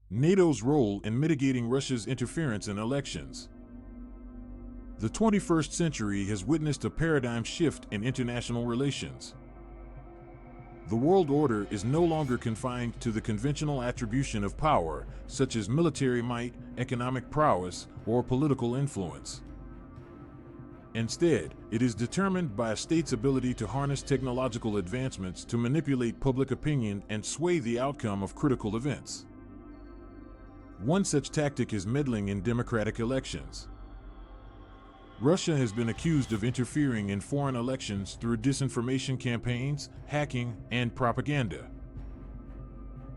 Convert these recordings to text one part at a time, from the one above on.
NATO's role in mitigating Russia's interference in elections. The 21st century has witnessed a paradigm shift in international relations. The world order is no longer confined to the conventional attribution of power, such as military might, economic prowess, or political influence. Instead, it is determined by a state's ability to harness technological advancements to manipulate public opinion and sway the outcome of critical events. One such tactic is meddling in democratic elections. Russia has been accused of interfering in foreign elections through disinformation campaigns, hacking, and propaganda.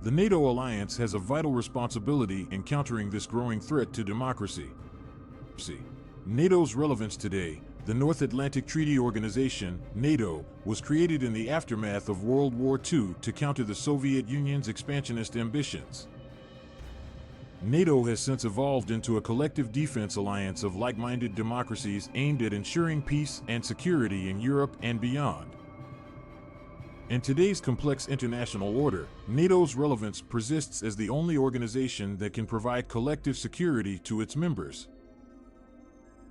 The NATO alliance has a vital responsibility in countering this growing threat to democracy. NATO's relevance today. The North Atlantic Treaty Organization, NATO, was created in the aftermath of World War II to counter the Soviet Union's expansionist ambitions. NATO has since evolved into a collective defense alliance of like-minded democracies aimed at ensuring peace and security in Europe and beyond. In today's complex international order, NATO's relevance persists as the only organization that can provide collective security to its members.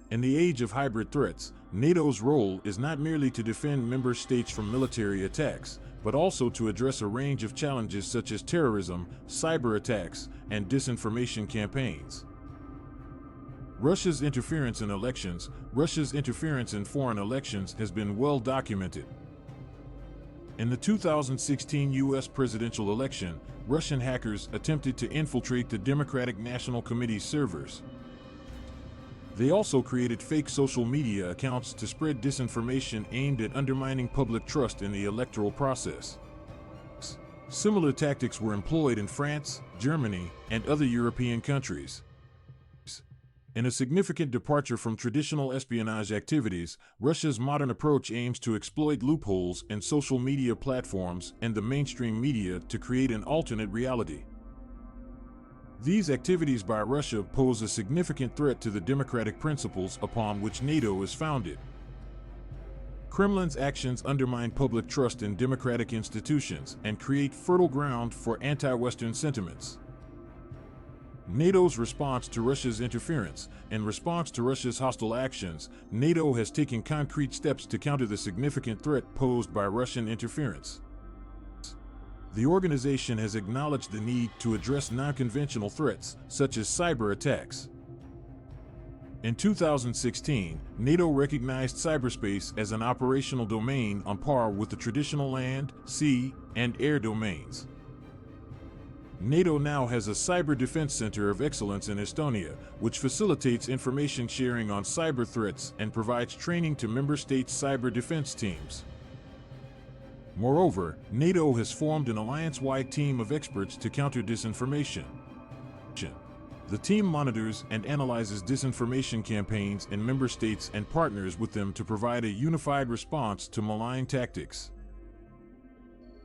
In the age of hybrid threats, NATO's role is not merely to defend member states from military attacks, but also to address a range of challenges such as terrorism, cyber attacks, and disinformation campaigns. Russia's interference in elections. Russia's interference in foreign elections has been well documented. In the 2016 U.S. presidential election, Russian hackers attempted to infiltrate the Democratic National Committee's servers. They also created fake social media accounts to spread disinformation aimed at undermining public trust in the electoral process. Similar tactics were employed in France, Germany, and other European countries. In a significant departure from traditional espionage activities, Russia's modern approach aims to exploit loopholes in social media platforms and the mainstream media to create an alternate reality. These activities by Russia pose a significant threat to the democratic principles upon which NATO is founded. Kremlin's actions undermine public trust in democratic institutions and create fertile ground for anti-Western sentiments. NATO's response to Russia's interference. In response to Russia's hostile actions, NATO has taken concrete steps to counter the significant threat posed by Russian interference. The organization has acknowledged the need to address non-conventional threats, such as cyber attacks. In 2016, NATO recognized cyberspace as an operational domain on par with the traditional land, sea, and air domains. NATO now has a Cyber Defense Center of Excellence in Estonia, which facilitates information sharing on cyber threats and provides training to member states' cyber defense teams. Moreover, NATO has formed an alliance-wide team of experts to counter disinformation. The team monitors and analyzes disinformation campaigns in member states and partners with them to provide a unified response to malign tactics.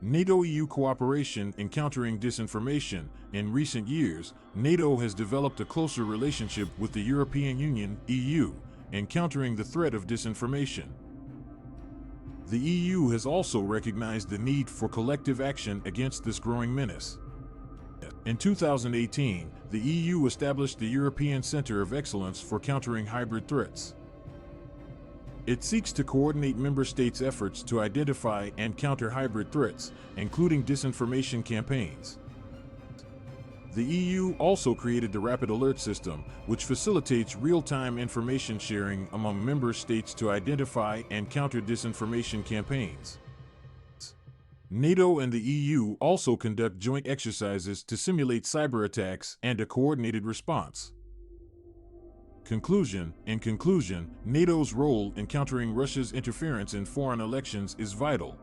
NATO-EU cooperation in countering disinformation. In recent years, NATO has developed a closer relationship with the European Union, EU, in countering the threat of disinformation. The EU has also recognized the need for collective action against this growing menace. In 2018, the EU established the European Center of Excellence for Countering Hybrid Threats. It seeks to coordinate member states' efforts to identify and counter hybrid threats, including disinformation campaigns. The EU also created the Rapid Alert System, which facilitates real-time information sharing among member states to identify and counter disinformation campaigns. NATO and the EU also conduct joint exercises to simulate cyber attacks and a coordinated response. In conclusion, NATO's role in countering Russia's interference in foreign elections is vital.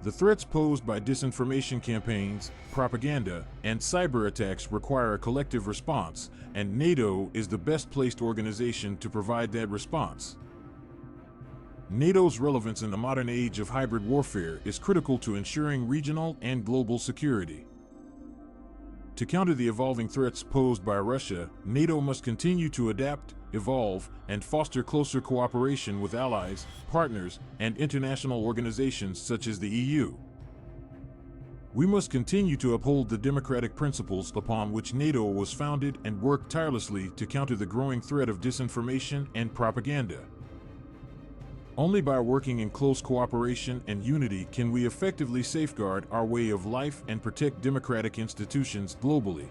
The threats posed by disinformation campaigns, propaganda, and cyber attacks require a collective response, and NATO is the best-placed organization to provide that response. NATO's relevance in the modern age of hybrid warfare is critical to ensuring regional and global security. To counter the evolving threats posed by Russia, NATO must continue to adapt, evolve, and foster closer cooperation with allies, partners, and international organizations such as the EU. We must continue to uphold the democratic principles upon which NATO was founded and work tirelessly to counter the growing threat of disinformation and propaganda. Only by working in close cooperation and unity can we effectively safeguard our way of life and protect democratic institutions globally.